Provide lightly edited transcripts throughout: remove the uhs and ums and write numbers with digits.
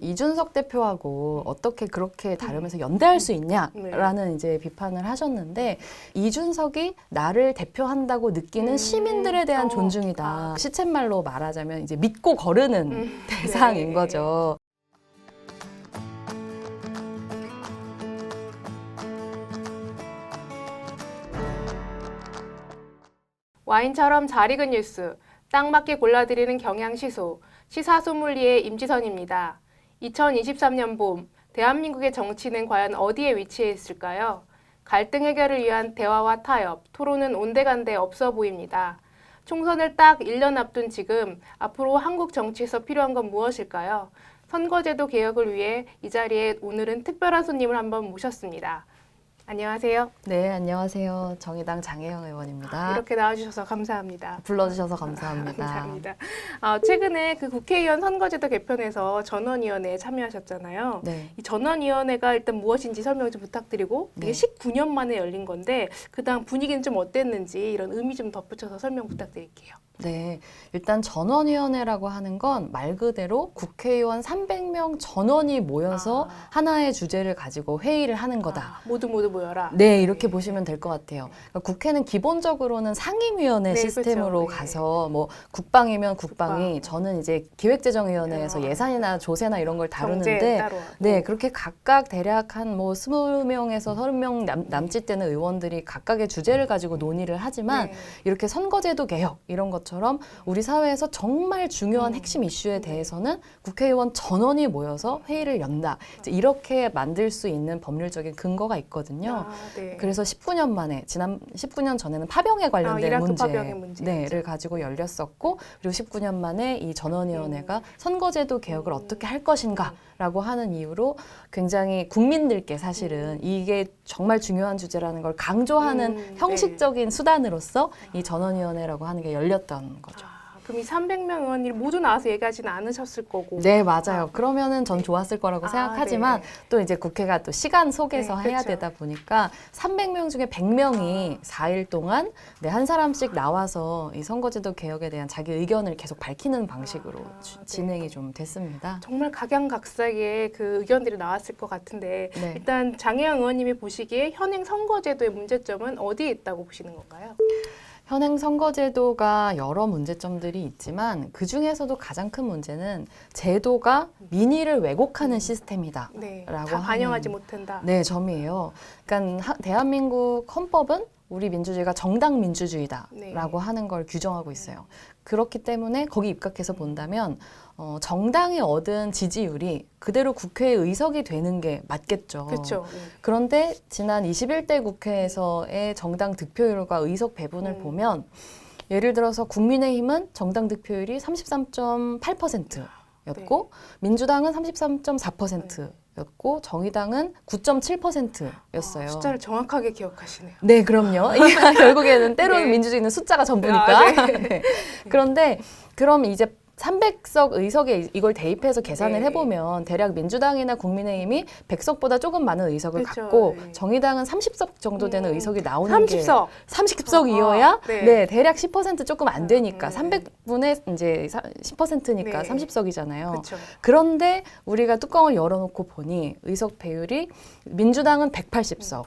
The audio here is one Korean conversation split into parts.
이준석 대표하고 어떻게 그렇게 다르면서 연대할 수 있냐라는 이제 비판을 하셨는데 이준석이 나를 대표한다고 느끼는 시민들에 대한 존중이다. 시쳇말로 말하자면 이제 믿고 거르는 대상인 거죠. 와인처럼 잘 익은 뉴스, 딱 맞게 골라드리는 경향시소, 시사소믈리에 임지선입니다. 2023년 봄, 대한민국의 정치는 과연 어디에 위치해 있을까요? 갈등 해결을 위한 대화와 타협, 토론은 온데간데 없어 보입니다. 총선을 딱 1년 앞둔 지금, 앞으로 한국 정치에서 필요한 건 무엇일까요? 선거제도 개혁을 위해 이 자리에 오늘은 특별한 손님을 한번 모셨습니다. 안녕하세요. 네, 안녕하세요. 정의당 장혜영 의원입니다. 이렇게 나와주셔서 감사합니다. 불러주셔서 감사합니다. 감사합니다. 최근에 그 국회의원 선거제도 개편에서 전원위원회에 참여하셨잖아요. 네. 이 전원위원회가 일단 무엇인지 설명 좀 부탁드리고 이게 19년 만에 열린 건데 그다음 분위기는 좀 어땠는지 이런 의미 좀 덧붙여서 설명 부탁드릴게요. 네, 일단 전원위원회라고 하는 건 말 그대로 국회의원 300명 전원이 모여서 하나의 주제를 가지고 회의를 하는 거다. 모두 모여라. 네, 이렇게 보시면 될 것 같아요. 그러니까 국회는 기본적으로는 상임위원회 시스템으로 그렇죠. 가서 뭐 국방이면 국방이 저는 이제 기획재정위원회에서 예산이나 조세나 이런 걸 다루는데 네, 그렇게 각각 대략 한 뭐 20명에서 30명 남짓 되는 의원들이 각각의 주제를 가지고 논의를 하지만 이렇게 선거제도 개혁 이런 것처럼 우리 사회에서 정말 중요한 핵심 이슈에 대해서는 국회의원 전원이 모여서 회의를 연다. 이제 이렇게 만들 수 있는 법률적인 근거가 있거든요. 그래서 19년 만에 지난 19년 전에는 파병에 관련된 문제를 가지고 열렸었고 그리고 19년 만에 이 전원위원회가 선거제도 개혁을 어떻게 할 것인가라고 하는 이유로 굉장히 국민들께 사실은 이게 정말 중요한 주제라는 걸 강조하는 형식적인 수단으로서 이 전원위원회라고 하는 게 열렸던 거죠. 그럼 이 300명 의원이 모두 나와서 얘기하지는 않으셨을 거고. 네, 맞아요. 그러면은 전 좋았을 거라고 생각하지만 또 이제 국회가 또 시간 속에서 해야 되다 보니까 300명 중에 100명이 4일 동안 한 사람씩 나와서 이 선거제도 개혁에 대한 자기 의견을 계속 밝히는 방식으로 진행이 좀 됐습니다. 정말 각양각색의 그 의견들이 나왔을 것 같은데 일단 장혜영 의원님이 보시기에 현행 선거제도의 문제점은 어디에 있다고 보시는 건가요? 현행 선거제도가 여러 문제점들이 있지만 그중에서도 가장 큰 문제는 제도가 민의를 왜곡하는 시스템이다라고 다 반영하지 못한다. 네, 점이에요. 그러니까 대한민국 헌법은 우리 민주주의가 정당 민주주의다라고 하는 걸 규정하고 있어요. 그렇기 때문에 거기 입각해서 본다면 정당이 얻은 지지율이 그대로 국회의 의석이 되는 게 맞겠죠. 그렇죠. 그런데 지난 21대 국회에서의 정당 득표율과 의석 배분을 보면 예를 들어서 국민의힘은 정당 득표율이 33.8%였고 민주당은 33.4%였고 정의당은 9.7%였어요. 숫자를 정확하게 기억하시네요. 네, 그럼요. 결국에는 때로는 민주주의는 숫자가 전부니까. 그런데 그럼 이제 300석 의석에 이걸 대입해서 계산을 해보면 대략 민주당이나 국민의힘이 100석보다 조금 많은 의석을 갖고 정의당은 30석 정도 되는 의석이 나오는 게 30석이어야 대략 10% 조금 안 되니까 300분의 이제 10%니까 30석이잖아요. 그런데 우리가 뚜껑을 열어놓고 보니 의석 배율이 민주당은 180석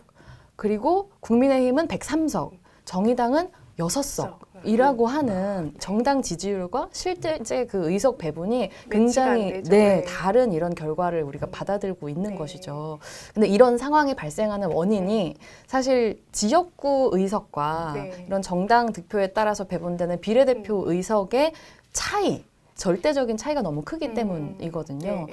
그리고 국민의힘은 103석 정의당은 6석이라고 하는 정당 지지율과 실제 그 의석 배분이 굉장히 다른 이런 결과를 우리가 받아들고 있는 것이죠. 근데 이런 상황이 발생하는 원인이 사실 지역구 의석과 이런 정당 득표에 따라서 배분되는 비례대표 의석의 차이, 절대적인 차이가 너무 크기 때문이거든요.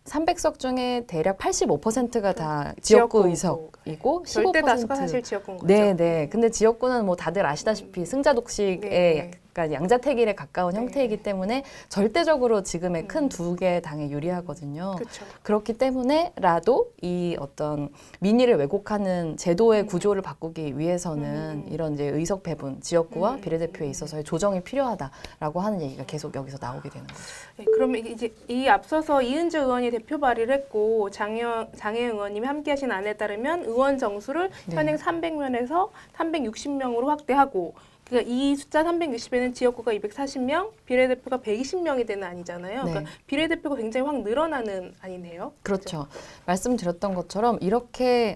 300석 중에 대략 85%가 다 지역구 의석이고 15% 절대 다수가 사실 지역구인 거죠. 네. 근데 지역구는 뭐 다들 아시다시피 승자독식의 약간 양자택일에 가까운 형태이기 때문에 절대적으로 지금의 큰 두 개 당에 유리하거든요. 그렇기 때문에라도 이 어떤 민의를 왜곡하는 제도의 구조를 바꾸기 위해서는 이런 이제 의석 배분, 지역구와 비례대표에 있어서의 조정이 필요하다라고 하는 얘기가 계속 여기서 나오게 되는 거죠. 그러면 이제 이 앞서서 이은주 의원이 대표 발의를 했고 장혜영 의원님이 함께하신 안에 따르면 의원 정수를 현행 300명에서 360명으로 확대하고 그러니까 이 숫자 360에는 지역구가 240명, 비례대표가 120명이 되는 안이잖아요. 네. 그러니까 비례대표가 굉장히 확 늘어나는 안이네요. 그렇죠. 말씀드렸던 것처럼 이렇게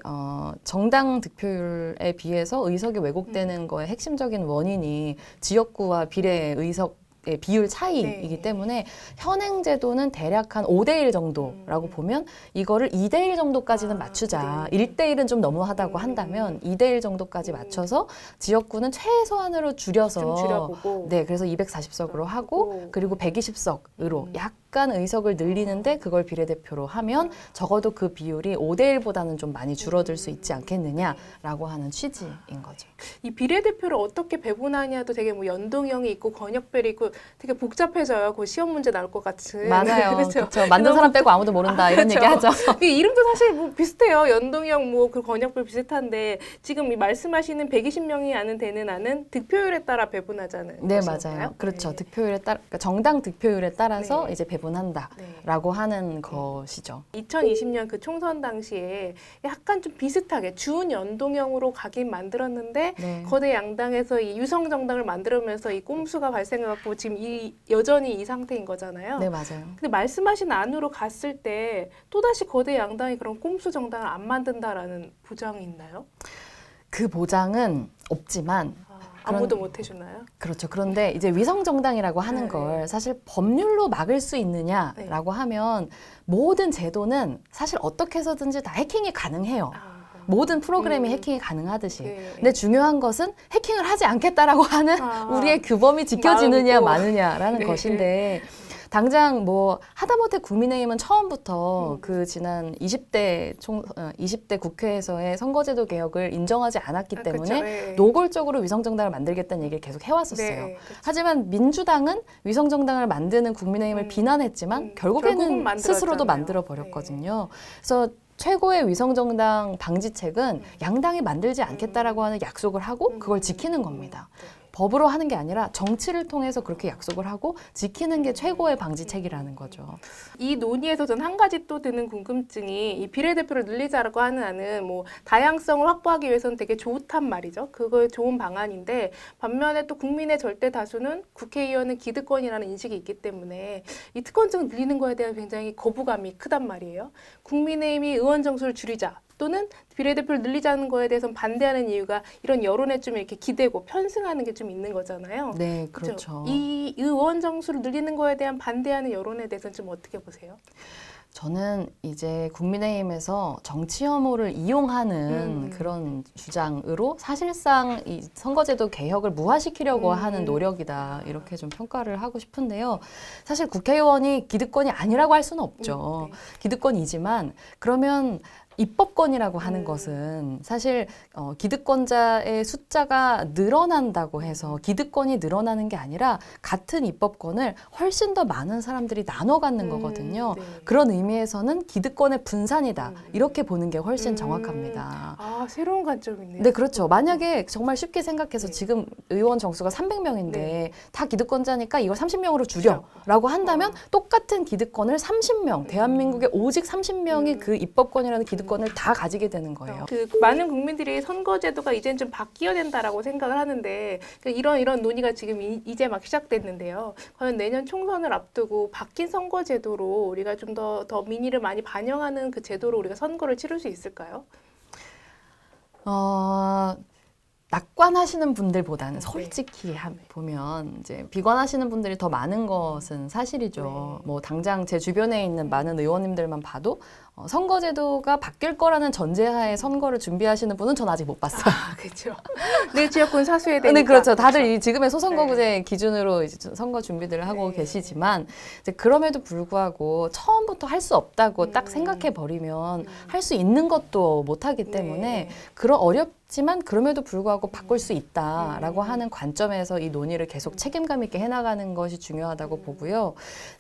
정당 득표율에 비해서 의석이 왜곡되는 거의 핵심적인 원인이 지역구와 비례 의석 비율 차이이기 네. 때문에 현행 제도는 대략 한 5대1 정도라고 보면 이거를 2대1 정도까지는 맞추자. 네. 1대1은 좀 너무하다고 한다면 2대1 정도까지 맞춰서 지역구는 최소한으로 줄여서 좀 줄여보고. 네, 그래서 240석으로 하고 그리고 120석으로 약간 의석을 늘리는데 그걸 비례대표로 하면 적어도 그 비율이 5대1보다는 좀 많이 줄어들 수 있지 않겠느냐라고 하는 취지인 거죠. 이 비례대표를 어떻게 배분하냐도 되게 뭐 연동형이 있고 권역별이 있고 되게 복잡해져요. 그 시험 문제 나올 것 같은. 맞아요. 그렇죠. 그렇죠. 만든 사람 빼고 아무도 모른다 이런 그렇죠. 얘기 하죠. 이 이름도 사실 뭐 비슷해요. 연동형 뭐 그 권역별 비슷한데 지금 이 말씀하시는 120명이 아는 되는 안은 득표율에 따라 배분하자는 네, 것인가요? 맞아요. 그렇죠. 네. 득표율에 따라 그러니까 정당 득표율에 따라서 네. 이제 배분한다라고 하는 것이죠. 2020년 그 총선 당시에 약간 좀 비슷하게 준연동형으로 가긴 만들었는데 네. 거대 양당에서 이 유성 정당을 만들면서 이 꼼수가 발생해갖고 지금 여전히 이 상태인 거잖아요. 네, 맞아요. 근데 말씀하신 안으로 갔을 때 또다시 거대 양당이 그런 꼼수 정당을 안 만든다라는 보장이 있나요? 그 보장은 없지만 아무도 못 해주나요? 그렇죠. 그런데 이제 위성 정당이라고 하는 네. 걸 사실 법률로 막을 수 있느냐라고 하면 모든 제도는 사실 어떻게 해서든지 다 해킹이 가능해요. 모든 프로그램이 해킹이 가능하듯이. 네. 근데 중요한 것은 해킹을 하지 않겠다라고 하는 우리의 규범이 지켜지느냐 마음이고. 마느냐라는 네. 것인데 당장 뭐 하다못해 국민의힘은 처음부터 그 지난 20대 국회에서의 선거제도 개혁을 인정하지 않았기 때문에 그렇죠. 네. 노골적으로 위성정당을 만들겠다는 얘기를 계속 해왔었어요. 네, 그렇죠. 하지만 민주당은 위성정당을 만드는 국민의힘을 비난했지만 결국은 결국에는 만들었잖아요. 스스로도 만들어 버렸거든요. 그래서 최고의 위성정당 방지책은 양당이 만들지 않겠다라고 하는 약속을 하고 그걸 지키는 겁니다. 법으로 하는 게 아니라 정치를 통해서 그렇게 약속을 하고 지키는 게 최고의 방지책이라는 거죠. 이 논의에서 전 한 가지 또 드는 궁금증이 이 비례대표를 늘리자라고 하는 안은 뭐 다양성을 확보하기 위해서는 되게 좋단 말이죠. 그거 좋은 방안인데 반면에 또 국민의 절대 다수는 국회의원은 기득권이라는 인식이 있기 때문에 이 특권층을 늘리는 거에 대한 굉장히 거부감이 크단 말이에요. 국민의힘이 의원 정수를 줄이자. 또는 비례대표를 늘리자는 거에 대해서는 반대하는 이유가 이런 여론에 좀 이렇게 기대고 편승하는 게 좀 있는 거잖아요. 네, 그렇죠? 그렇죠. 이 의원 정수를 늘리는 거에 대한 반대하는 여론에 대해서는 좀 어떻게 보세요? 저는 이제 국민의힘에서 정치 혐오를 이용하는 그런 주장으로 사실상 이 선거제도 개혁을 무화시키려고 하는 노력이다 이렇게 좀 평가를 하고 싶은데요. 사실 국회의원이 기득권이 아니라고 할 수는 없죠. 네. 기득권이지만 그러면 입법권이라고 하는 것은 사실 기득권자의 숫자가 늘어난다고 해서 기득권이 늘어나는 게 아니라 같은 입법권을 훨씬 더 많은 사람들이 나눠 갖는 거거든요. 네. 그런 의미에서는 기득권의 분산이다. 이렇게 보는 게 훨씬 정확합니다. 아, 새로운 관점이네요. 네, 그렇죠. 만약에 정말 쉽게 생각해서 지금 의원 정수가 300명인데 네. 다 기득권자니까 이걸 30명으로 줄여라고 한다면 똑같은 기득권을 30명, 대한민국의 오직 30명이 그 입법권이라는 기득권을 다 가지게 되는 거예요. 그 많은 국민들이 선거제도가 이제는 좀 바뀌어야 된다라고 생각을 하는데 이런 논의가 지금 이제 막 시작됐는데요. 과연 내년 총선을 앞두고 바뀐 선거제도로 우리가 좀 더 민의를 많이 반영하는 그 제도로 우리가 선거를 치를 수 있을까요? 낙관하시는 분들보다는 솔직히 보면 이제 비관하시는 분들이 더 많은 것은 사실이죠. 뭐 당장 제 주변에 있는 많은 의원님들만 봐도 선거제도가 바뀔 거라는 전제하에 선거를 준비하시는 분은 전 아직 못 봤어요. 아, 그렇죠. 내 지역군 사수에 대니까. 네, 그렇죠. 다들 이 지금의 소선거구제 기준으로 이제 선거 준비들을 하고 계시지만 이제 그럼에도 불구하고 처음부터 할 수 없다고 딱 생각해 버리면 할 수 있는 것도 못 하기 때문에 그런 어렵지만 그럼에도 불구하고 바꿀 수 있다라고 하는 관점에서 이 논의를 계속 책임감 있게 해나가는 것이 중요하다고 보고요.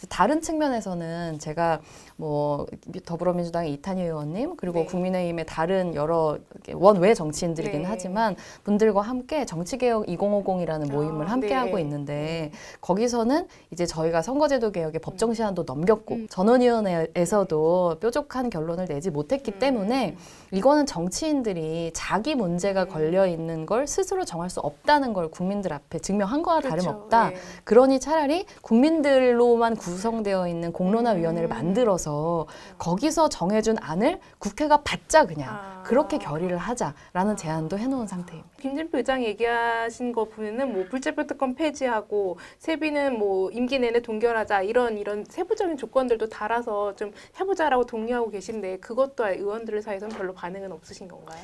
다른 측면에서는 제가 뭐 더불어민주당의 이탄희 의원님 그리고 국민의힘의 다른 여러 원외 정치인들이긴 하지만 분들과 함께 정치개혁 2050이라는 모임을 함께 하고 있는데 거기서는 이제 저희가 선거제도 개혁의 법정 시한도 넘겼고 전원위원회에서도 뾰족한 결론을 내지 못했기 때문에 이거는 정치인들이 자기 문제 문제가 걸려 있는 걸 스스로 정할 수 없다는 걸 국민들 앞에 증명한 거와 그렇죠. 다름없다. 네. 그러니 차라리 국민들로만 구성되어 있는 공론화위원회를 만들어서 거기서 정해준 안을 국회가 받자 그냥 그렇게 결의를 하자라는 제안도 해놓은 상태입니다. 김진표 의장이 얘기하신 거 보면은 뭐 불체포 특권 폐지하고 세비는 뭐 임기 내내 동결하자 이런 세부적인 조건들도 달아서 좀 해보자라고 독려하고 계신데 그것도 의원들 사이에서는 별로 반응은 없으신 건가요?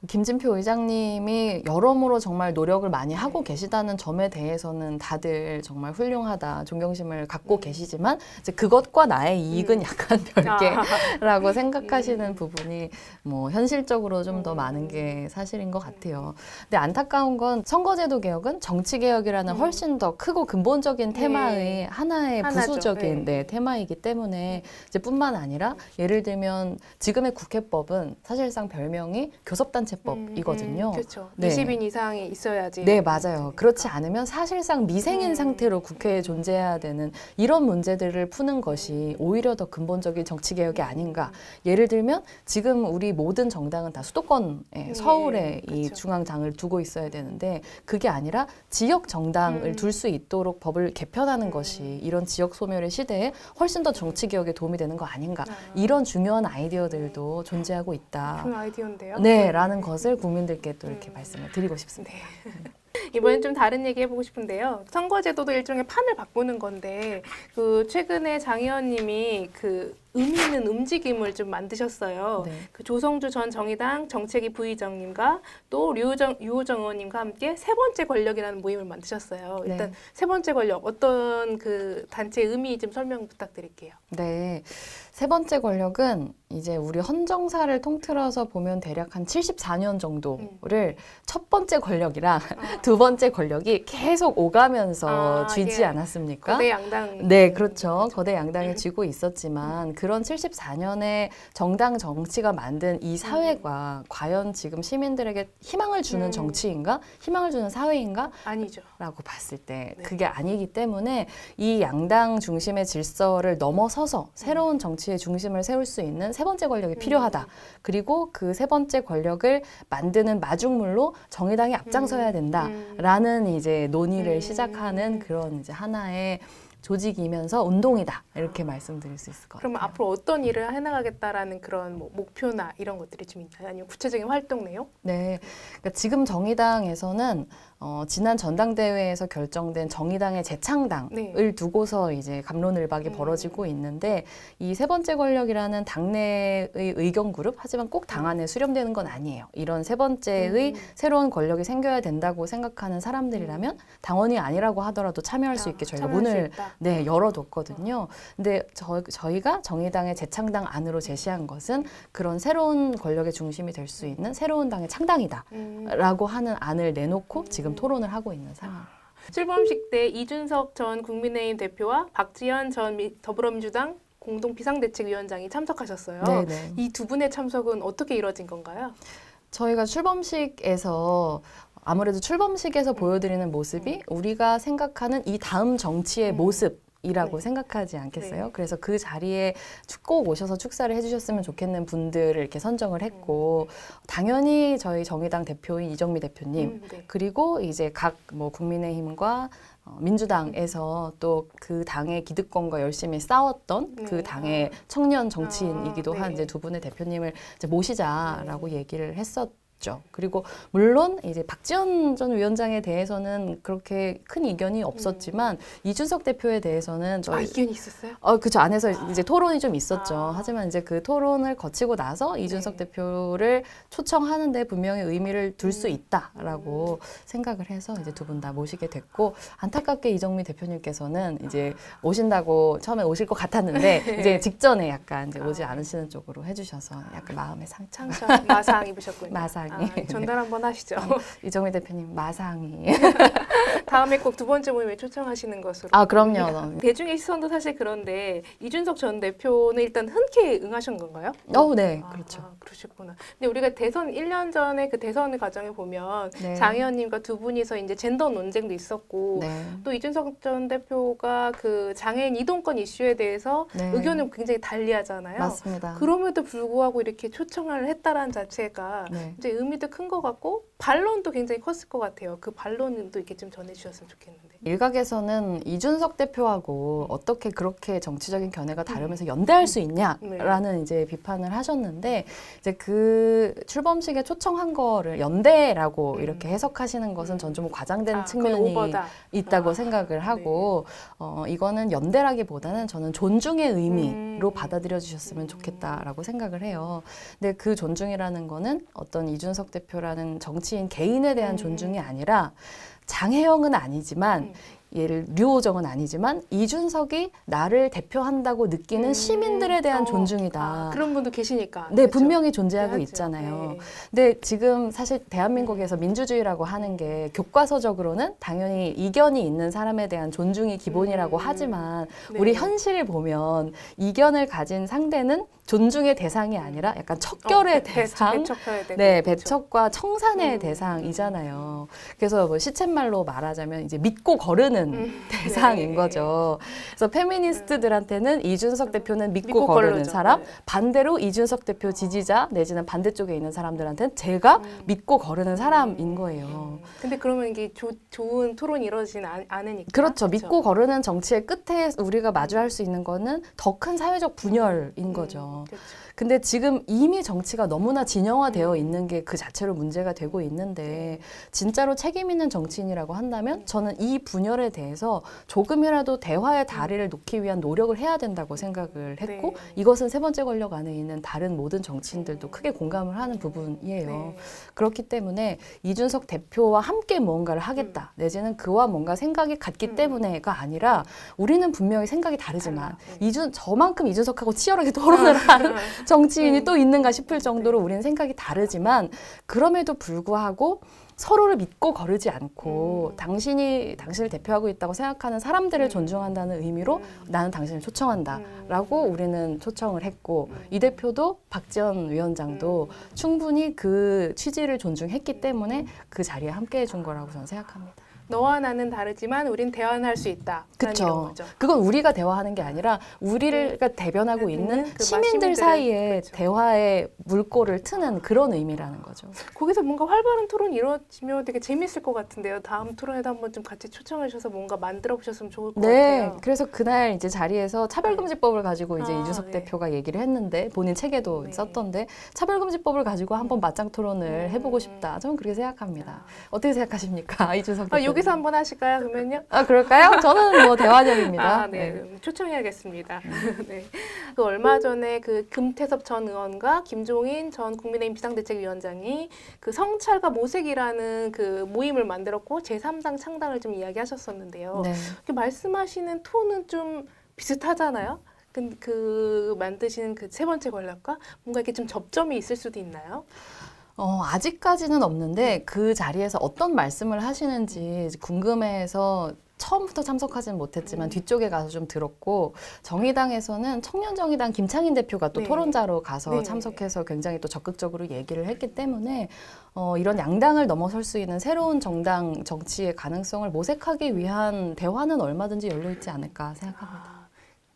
김진표 의장님이 여러모로 정말 노력을 많이 하고 계시다는 점에 대해서는 다들 정말 훌륭하다, 존경심을 갖고 계시지만 이제 그것과 나의 이익은 약간 별개라고 생각하시는 부분이 뭐 현실적으로 좀 더 많은 게 사실인 것 같아요. 근데 안타까운 건 선거제도 개혁은 정치 개혁이라는 훨씬 더 크고 근본적인 테마의 하나의 하나죠. 부수적인 테마이기 때문에 이제 뿐만 아니라 예를 들면 지금의 국회법은 사실상 별명이 교섭단체법이거든요. 그렇죠. 네. 20인 이상이 있어야지. 네, 맞아요. 그렇지 않으면 사실상 미생인 상태로 국회에 존재해야 되는 이런 문제들을 푸는 것이 오히려 더 근본적인 정치 개혁이 아닌가. 예를 들면 지금 우리 모든 정당은 다 수도권에 서울에 이 그렇죠. 중앙당을 두고 있어야 되는데 그게 아니라 지역 정당을 둘 수 있도록 법을 개편하는 것이 이런 지역 소멸의 시대에 훨씬 더 정치 개혁에 도움이 되는 거 아닌가. 이런 중요한 아이디어들도 존재하고 있다. 좋은 아이디어인데요. 네, 라는 것을 국민들께 또 이렇게 말씀을 드리고 싶습니다. 이번엔 좀 다른 얘기 해보고 싶은데요. 선거제도도 일종의 판을 바꾸는 건데 그 최근에 장 의원님이 그 의미 있는 움직임을 좀 만드셨어요. 네. 그 조성주 전 정의당 정책위 부의장님과 또 유호정 의원님과 함께 세 번째 권력이라는 모임을 만드셨어요. 일단 네. 세 번째 권력 어떤 그 단체 의미 좀 설명 부탁드릴게요. 네. 세 번째 권력은 이제 우리 헌정사를 통틀어서 보면 대략 한 74년 정도를 첫 번째 권력이랑 두 번째 권력이 계속 오가면서 쥐지 예. 않았습니까? 거대 양당. 네, 그렇죠. 거대 양당이 쥐고 있었지만 그런 74년의 정당 정치가 만든 이 사회가 과연 지금 시민들에게 희망을 주는 정치인가? 희망을 주는 사회인가? 아니죠. 라고 봤을 때 네. 그게 아니기 때문에 이 양당 중심의 질서를 넘어서서 새로운 정치의 중심을 세울 수 있는 세 번째 권력이 필요하다. 그리고 그 세 번째 권력을 만드는 마중물로 정의당이 앞장서야 된다라는 이제 논의를 시작하는 그런 이제 하나의 조직이면서 운동이다 이렇게 말씀드릴 수 있을 것 같아요. 그러면 앞으로 어떤 일을 해나가겠다라는 그런 뭐 목표나 이런 것들이 좀 있나요? 아니면 구체적인 활동 내용? 네, 그러니까 지금 정의당에서는 지난 전당대회에서 결정된 정의당의 재창당을 두고서 이제 갑론을박이 벌어지고 있는데 이 세 번째 권력이라는 당내의 의견 그룹 하지만 꼭 당 안에 수렴되는 건 아니에요. 이런 세 번째의 새로운 권력이 생겨야 된다고 생각하는 사람들이라면 당원이 아니라고 하더라도 참여할 수 있게 저희가 문을 열어뒀거든요. 근데 저희가 정의당의 재창당 안으로 제시한 것은 그런 새로운 권력의 중심이 될 수 있는 새로운 당의 창당이다라고 하는 안을 내놓고 지금 토론을 하고 있는 상황입니다. 출범식 때 이준석 전 국민의힘 대표와 박지원 전 더불어민주당 공동 비상대책위원장이 참석하셨어요. 네네. 이 두 분의 참석은 어떻게 이루어진 건가요? 저희가 출범식에서 아무래도 출범식에서 보여드리는 모습이 우리가 생각하는 이 다음 정치의 모습이라고 생각하지 않겠어요? 네. 그래서 그 자리에 꼭 오셔서 축사를 해주셨으면 좋겠는 분들을 이렇게 선정을 했고 당연히 저희 정의당 대표인 이정미 대표님 그리고 이제 각 뭐 국민의힘과 민주당에서 또 그 당의 기득권과 열심히 싸웠던 그 당의 청년 정치인이기도 한 이제 두 분의 대표님을 이제 모시자라고 얘기를 했었죠. 그리고 물론 이제 박지원 전 위원장에 대해서는 그렇게 큰 이견이 없었지만 이준석 대표에 대해서는 저희 이견이 있었어요? 그쵸. 안에서 이제 토론이 좀 있었죠. 하지만 이제 그 토론을 거치고 나서 이준석 대표를 초청하는데 분명히 의미를 둘 수 있다라고 생각을 해서 이제 두 분 다 모시게 됐고 안타깝게 이정미 대표님께서는 이제 오신다고 처음에 오실 것 같았는데 이제 직전에 약간 이제 오지 않으시는 쪽으로 해주셔서 약간 마음의 상처. 마상 입으셨군요. 마상이. 전달 한번 하시죠. 이정미 대표님 마상이 다음에 꼭 두 번째 모임에 초청하시는 것으로. 아, 그럼요. 대중의 시선도 사실 그런데 이준석 전 대표는 일단 흔쾌히 응하신 건가요? 네, 그렇죠. 그러셨구나. 근데 우리가 대선 1년 전에 그 대선 과정에 보면 네. 장 의원님과 두 분이서 이제 젠더 논쟁도 있었고 네. 또 이준석 전 대표가 그 장애인 이동권 이슈에 대해서 네. 의견을 굉장히 달리하잖아요. 맞습니다. 그럼에도 불구하고 이렇게 초청을 했다라는 자체가 네. 이제 의미도 큰 것 같고 반론도 굉장히 컸을 것 같아요. 그 반론도 이렇게 좀 전해주셨으면 좋겠는데. 일각에서는 이준석 대표하고 어떻게 그렇게 정치적인 견해가 다르면서 연대할 수 있냐라는 이제 비판을 하셨는데 이제 그 출범식에 초청한 거를 연대라고 이렇게 해석하시는 것은 전 좀 과장된 측면이 있다고 생각을 하고 이거는 연대라기보다는 저는 존중의 의미로 받아들여 주셨으면 좋겠다라고 생각을 해요. 근데 그 존중이라는 거는 어떤 이준석 대표라는 정치인 개인에 대한 존중이 아니라 장혜영은 아니지만 예를 류호정은 아니지만 이준석이 나를 대표한다고 느끼는 시민들에 대한 존중이다. 그런 분도 계시니까. 네, 그렇죠? 분명히 존재하고 해야죠. 있잖아요. 네. 근데 지금 사실 대한민국에서 민주주의라고 하는 게 교과서적으로는 당연히 이견이 있는 사람에 대한 존중이 기본이라고 하지만 네. 우리 현실을 보면 이견을 가진 상대는 존중의 대상이 아니라 약간 척결의 대상, 배척해야 되고. 네, 그렇죠. 배척과 청산의 대상이잖아요. 그래서 뭐 시쳇말로 말하자면 이제 믿고 거르는 대상인 네. 거죠. 그래서 페미니스트들한테는 이준석 대표는 믿고 거르는 거르죠. 사람, 네. 반대로 이준석 대표 지지자 내지는 반대쪽에 있는 사람들한테는 제가 믿고 거르는 사람인 거예요. 근데 그러면 이게 좋은 토론이 이루어지진 않으니까. 그렇죠. 믿고 거르는 정치의 끝에 우리가 마주할 수 있는 거는 더 큰 사회적 분열인 거죠. 그렇죠. 근데 지금 이미 정치가 너무나 진영화되어 있는 게 그 자체로 문제가 되고 있는데 진짜로 책임 있는 정치인이라고 한다면 저는 이 분열에 대해서 조금이라도 대화의 다리를 놓기 위한 노력을 해야 된다고 생각을 했고 네. 이것은 세 번째 권력 안에 있는 다른 모든 정치인들도 크게 공감을 하는 부분이에요. 네. 그렇기 때문에 이준석 대표와 함께 무언가를 하겠다 내지는 그와 뭔가 생각이 같기 때문에가 아니라 우리는 분명히 생각이 다르지만 저만큼 이준석하고 치열하게 토론을 하는 정치인이 또 있는가 싶을 정도로 우리는 생각이 다르지만 그럼에도 불구하고 서로를 믿고 거르지 않고 당신을 대표하고 있다고 생각하는 사람들을 존중한다는 의미로 나는 당신을 초청한다 라고 우리는 초청을 했고 이 대표도 박지원 위원장도 충분히 그 취지를 존중했기 때문에 그 자리에 함께 해준 거라고 저는 생각합니다. 너와 나는 다르지만 우린 대화는 할 수 있다. 그렇죠. 그건 우리가 대화하는 게 아니라 우리가 대변하고 있는 그 시민들 사이에 그렇죠. 대화의 물꼬를 트는 그런 의미라는 거죠. 거기서 뭔가 활발한 토론이 이루어지면 되게 재밌을 것 같은데요. 다음 토론에도 한번 좀 같이 초청해 주셔서 뭔가 만들어 보셨으면 좋을 것 네, 같아요. 그래서 그날 이제 자리에서 차별금지법을 가지고 이제 아, 이준석 네. 대표가 얘기를 했는데 본인 책에도 네. 썼던데 차별금지법을 가지고 한번 맞짱 토론을 해보고 싶다. 저는 그렇게 생각합니다. 어떻게 생각하십니까, 이준석 대표? 여기서 한번 하실까요? 그러면요? 그럴까요? 저는 뭐 대화적입니다. 네. 초청해야겠습니다. 네. 그 얼마 전에 그 금태섭 전 의원과 김종인 전 국민의힘 비상대책위원장이 그 성찰과 모색이라는 그 모임을 만들었고 제3당 창당을 좀 이야기하셨었는데요. 네. 이렇게 말씀하시는 톤은 좀 비슷하잖아요. 그 만드시는 그 세 번째 권력과 뭔가 이렇게 좀 접점이 있을 수도 있나요? 아직까지는 없는데 그 자리에서 어떤 말씀을 하시는지 궁금해서 처음부터 참석하지는 못했지만 뒤쪽에 가서 좀 들었고 정의당에서는 청년정의당 김창인 대표가 또 네. 토론자로 가서 네. 참석해서 굉장히 또 적극적으로 얘기를 했기 때문에 이런 양당을 넘어설 수 있는 새로운 정당 정치의 가능성을 모색하기 위한 대화는 얼마든지 열려 있지 않을까 생각합니다.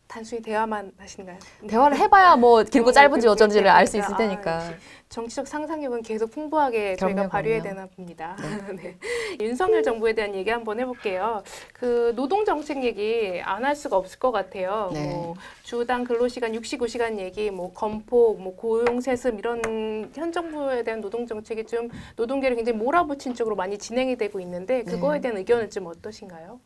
단순히 대화만 하시는가요? 대화를 해봐야 뭐 길고 짧은지 어쩐지를 알 수 있을 역시 테니까. 정치적 상상력은 계속 풍부하게 저희가 그럼요, 발휘해야 그럼요. 되나 봅니다. 네. 윤석열 정부에 대한 얘기 한번 해볼게요. 그 노동 정책 얘기 안 할 수가 없을 것 같아요. 네. 뭐 주당 근로시간 65시간 얘기, 뭐 건폭, 뭐 고용 세습 이런 현 정부에 대한 노동 정책이 좀 노동계를 굉장히 몰아붙인 쪽으로 많이 진행이 되고 있는데 그거에 대한 의견은 좀 어떠신가요?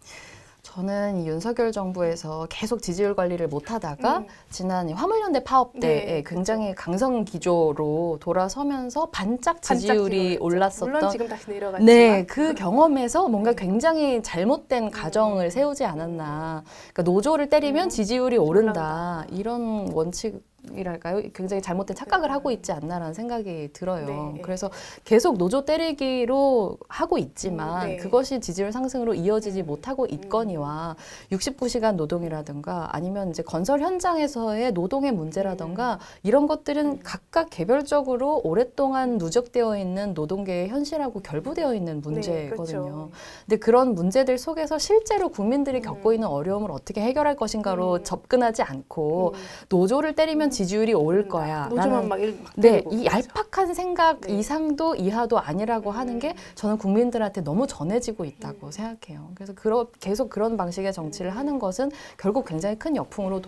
저는 이 윤석열 정부에서 계속 지지율 관리를 못하다가 지난 화물연대 파업 때에 네, 굉장히 강성 기조로 돌아서면서 반짝 지지율이 올랐었던 물론 지금 다시 내려갔지만 네, 그 경험에서 뭔가 굉장히 잘못된 가정을 세우지 않았나. 그러니까 노조를 때리면 지지율이 오른다. 이런 원칙 이랄까요? 굉장히 잘못된 착각을 하고 있지 않나라는 생각이 들어요. 네. 그래서 계속 노조 때리기로 하고 있지만 네. 그것이 지지율 상승으로 이어지지 못하고 있거니와 69시간 노동이라든가 아니면 이제 건설 현장에서의 노동의 문제라든가 이런 것들은 각각 개별적으로 오랫동안 누적되어 있는 노동계의 현실하고 결부되어 있는 문제거든요. 그렇죠. 근데 그런 문제들 속에서 실제로 국민들이 겪고 있는 어려움을 어떻게 해결할 것인가로 접근하지 않고 노조를 때리면 지지율이 오를 거야. 노조만 막 네, 때리고 이 그러죠. 얄팍한 생각 네. 이상도 이하도 아니라고 하는 게 저는 국민들한테 너무 전해지고 있다고 생각해요. 그래서 계속 그런 방식의 정치를 하는 것은 결국 굉장히 큰 역풍으로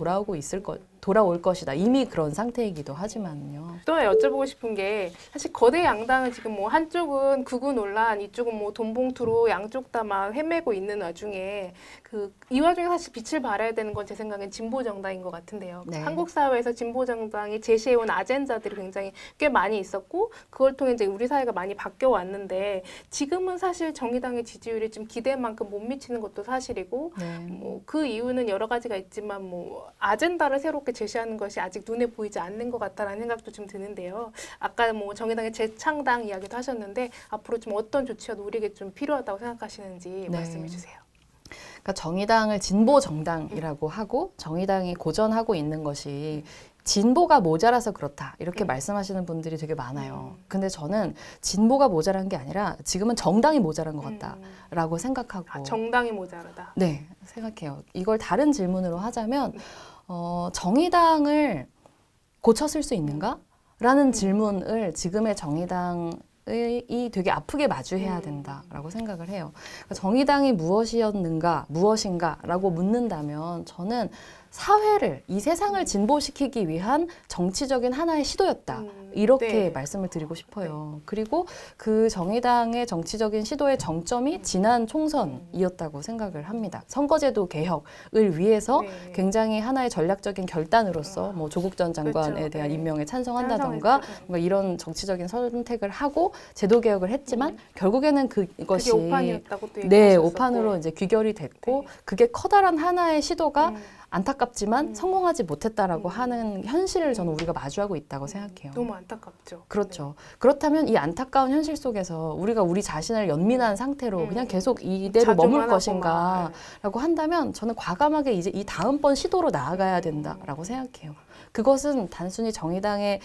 돌아올 것이다. 이미 그런 상태이기도 하지만요. 또 하나 여쭤보고 싶은 게 사실 거대 양당은 지금 뭐 한쪽은 극우 논란, 이쪽은 뭐 돈봉투로 양쪽 다 막 헤매고 있는 와중에 이 와중에 사실 빛을 발해야 되는 건 제 생각엔 진보 정당인 것 같은데요. 네. 한국 사회에서 진보 정당이 제시해온 아젠다들이 굉장히 꽤 많이 있었고 그걸 통해 이제 우리 사회가 많이 바뀌어 왔는데 지금은 사실 정의당의 지지율이 좀 기대만큼 못 미치는 것도 사실이고 네. 뭐 그 이유는 여러 가지가 있지만 뭐 아젠다를 새롭게 제시하는 것이 아직 눈에 보이지 않는 것 같다라는 생각도 좀 드는데요. 아까 뭐 정의당의 재창당 이야기도 하셨는데 앞으로 좀 어떤 조치가 우리에게 좀 필요하다고 생각하시는지 네. 말씀해 주세요. 그러니까 정의당을 진보 정당이라고 하고 정의당이 고전하고 있는 것이 진보가 모자라서 그렇다 이렇게 말씀하시는 분들이 되게 많아요. 근데 저는 진보가 모자란 게 아니라 지금은 정당이 모자란 것 같다라고 생각하고 정당이 모자라다. 네, 생각해요. 이걸 다른 질문으로 하자면 정의당을 고쳤을 수 있는가? 라는 질문을 지금의 정의당이 되게 아프게 마주해야 된다라고 생각을 해요. 그러니까 정의당이 무엇인가라고 묻는다면 저는 사회를, 이 세상을 진보시키기 위한 정치적인 하나의 시도였다. 이렇게 네. 말씀을 드리고 싶어요. 그리고 그 정의당의 정치적인 시도의 정점이 지난 총선이었다고 생각을 합니다. 선거제도 개혁을 위해서 네. 굉장히 하나의 전략적인 결단으로서 뭐 조국 전 장관에 그렇죠. 대한 네. 임명에 찬성한다던가 찬성했죠. 뭔가 이런 정치적인 선택을 하고 제도 개혁을 했지만 결국에는 그것이 그게 오판이었다고 또 네, 얘기하셨었고. 오판으로 이제 귀결이 됐고 네. 그게 커다란 하나의 시도가 안타깝지만 성공하지 못했다라고 하는 현실을 저는 우리가 마주하고 있다고 생각해요. 너무 안타깝죠. 그렇죠. 그렇다면 이 안타까운 현실 속에서 우리가 우리 자신을 연민한 상태로 그냥 계속 이대로 머물 것인가라고 한다면 저는 과감하게 이제 이 다음번 시도로 나아가야 된다라고 생각해요. 그것은 단순히 정의당의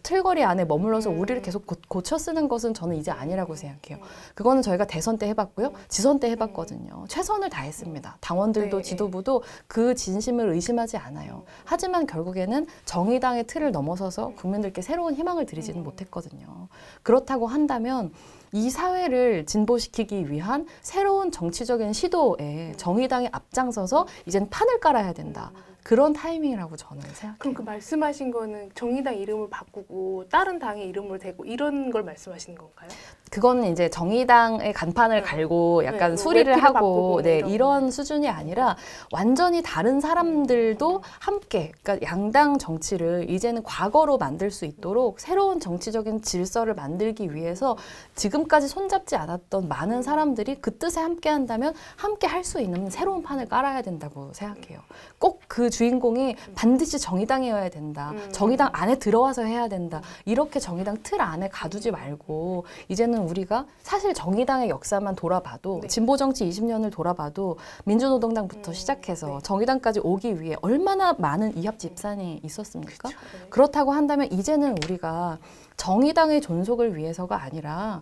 틀거리 안에 머물러서 우리를 계속 고쳐 쓰는 것은 저는 이제 아니라고 생각해요. 그거는 저희가 대선 때 해봤고요. 지선 때 해봤거든요. 최선을 다했습니다. 당원들도 네. 지도부도 그 진심을 의심하지 않아요. 하지만 결국에는 정의당의 틀을 넘어서서 국민들께 새로운 희망을 드리지는 못했거든요. 그렇다고 한다면 이 사회를 진보시키기 위한 새로운 정치적인 시도에 정의당이 앞장서서 이젠 판을 깔아야 된다. 그런 타이밍이라고 저는 생각해요. 그럼 그 말씀하신 거는 정의당 이름을 바꾸고 다른 당의 이름을 대고 이런 걸 말씀하시는 건가요? 그거는 이제 정의당의 간판을 갈고 약간 네, 수리를 뭐 하고 바꾸고 네, 이런 이런 수준이 아니라 완전히 다른 사람들도 함께 그러니까 양당 정치를 이제는 과거로 만들 수 있도록 새로운 정치적인 질서를 만들기 위해서 지금까지 손잡지 않았던 많은 사람들이 그 뜻에 함께 한다면 함께 할 수 있는 새로운 판을 깔아야 된다고 생각해요. 꼭 그 주인공이 반드시 정의당이어야 된다. 정의당 안에 들어와서 해야 된다. 이렇게 정의당 틀 안에 가두지 말고 이제는 우리가 사실 정의당의 역사만 돌아봐도 진보 정치 20년을 돌아봐도 민주노동당부터 시작해서 정의당까지 오기 위해 얼마나 많은 이합집산이 있었습니까? 그렇다고 한다면 이제는 우리가 정의당의 존속을 위해서가 아니라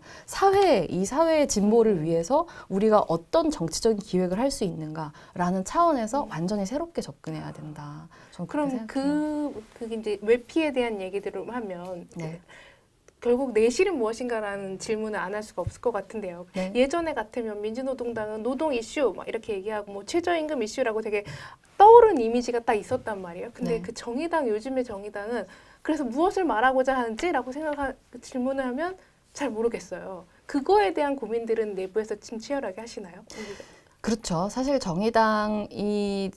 이 사회의 진보를 위해서 우리가 어떤 정치적인 기획을 할 수 있는가라는 차원에서 완전히 새롭게 접근해야 된다. 저는 그렇게 그럼 생각해요. 그 이제 외피에 대한 얘기들을 하면 네. 결국 내실은 무엇인가라는 질문을 안 할 수가 없을 것 같은데요. 네. 예전에 같으면 민주노동당은 노동 이슈 막 이렇게 얘기하고 뭐 최저임금 이슈라고 되게 떠오른 이미지가 딱 있었단 말이에요. 근데 네. 그 요즘의 정의당은 그래서 무엇을 말하고자 하는지라고 질문을 하면 잘 모르겠어요. 그거에 대한 고민들은 내부에서 좀 치열하게 하시나요? 그렇죠. 사실 정의당이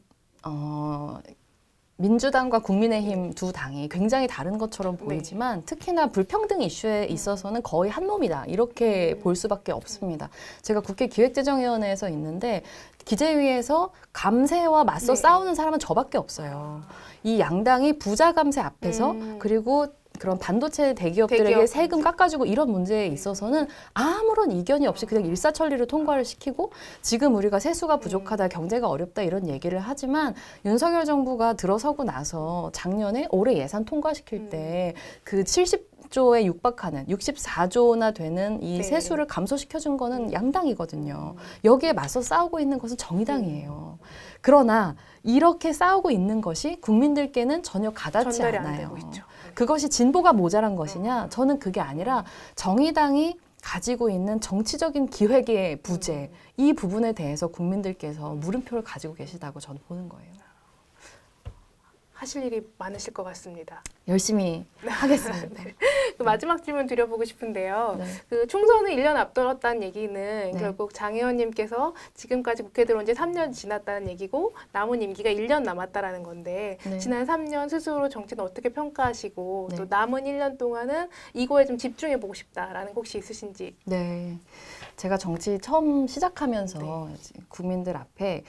민주당과 국민의힘 두 당이 굉장히 다른 것처럼 보이지만 특히나 불평등 이슈에 있어서는 거의 한 몸이다. 이렇게 볼 수밖에 없습니다. 제가 국회 기획재정위원회에서 있는데 기재위에서 감세와 맞서 싸우는 사람은 저밖에 없어요. 이 양당이 부자 감세 앞에서 그리고 그런 반도체 대기업들에게 대기업. 세금 깎아주고 이런 문제에 있어서는 아무런 이견이 없이 그냥 일사천리로 통과를 시키고 지금 우리가 세수가 부족하다, 경제가 어렵다 이런 얘기를 하지만 윤석열 정부가 들어서고 나서 작년에 올해 예산 통과시킬 때 그 70조에 육박하는 64조나 되는 이 네. 세수를 감소시켜준 거는 양당이거든요. 여기에 맞서 싸우고 있는 것은 정의당이에요. 그러나 이렇게 싸우고 있는 것이 국민들께는 전혀 가닿지 전달이 안 않아요. 되고 있죠. 그것이 진보가 모자란 것이냐? 저는 그게 아니라 정의당이 가지고 있는 정치적인 기획의 부재, 이 부분에 대해서 국민들께서 물음표를 가지고 계시다고 저는 보는 거예요. 하실 일이 많으실 것 같습니다. 열심히 하겠습니다. 그 마지막 질문 드려보고 싶은데요. 네. 그 총선을 1년 앞뒀다는 얘기는 네. 결국 장 의원님께서 지금까지 국회 들어온 지 3년 지났다는 얘기고 남은 임기가 1년 남았다라는 건데 네. 지난 3년 스스로 정치는 어떻게 평가하시고 네. 또 남은 1년 동안은 이거에 좀 집중해보고 싶다라는 거 혹시 있으신지? 네. 제가 정치 처음 시작하면서 국민들 앞에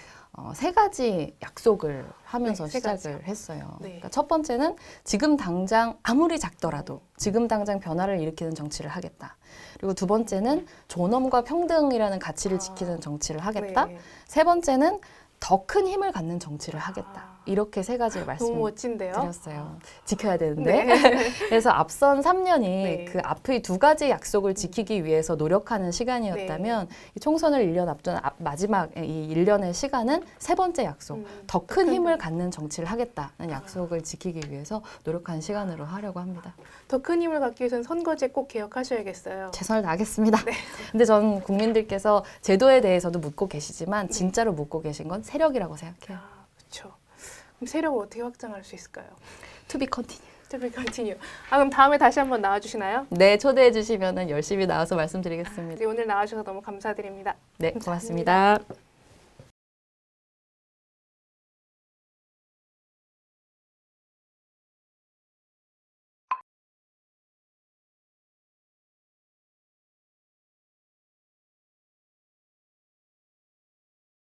세 가지 약속을 하면서 네, 세 시작을 가지요. 했어요. 네. 그러니까 첫 번째는 지금 당장 아무리 작더라도 지금 당장 변화를 일으키는 정치를 하겠다. 그리고 두 번째는 존엄과 평등이라는 가치를 지키는 정치를 하겠다. 네. 세 번째는 더 큰 힘을 갖는 정치를 하겠다. 이렇게 세 가지를 너무 멋진데요. 말씀드렸어요. 지켜야 되는데. 네. 그래서 앞선 3년이 네. 그 앞의 두 가지 약속을 지키기 위해서 노력하는 시간이었다면 이 총선을 1년 앞둔 마지막 이 1년의 시간은 세 번째 약속, 더 큰 힘을 갖는 정치를 하겠다는 약속을 지키기 위해서 노력하는 시간으로 하려고 합니다. 더 큰 힘을 갖기 위해서는 선거제 꼭 개혁하셔야겠어요. 최선을 다하겠습니다. 네. 근데 전 국민들께서 제도에 대해서도 묻고 계시지만 진짜로 묻고 계신 건 세력이라고 생각해요. 그렇죠. 그럼 세력을 어떻게 확장할 수 있을까요? To be continued. To be continue. 그럼 다음에 다시 한번 나와주시나요? 네, 초대해 주시면 열심히 나와서 말씀드리겠습니다. 네, 오늘 나와주셔서 너무 감사드립니다. 네, 고맙습니다.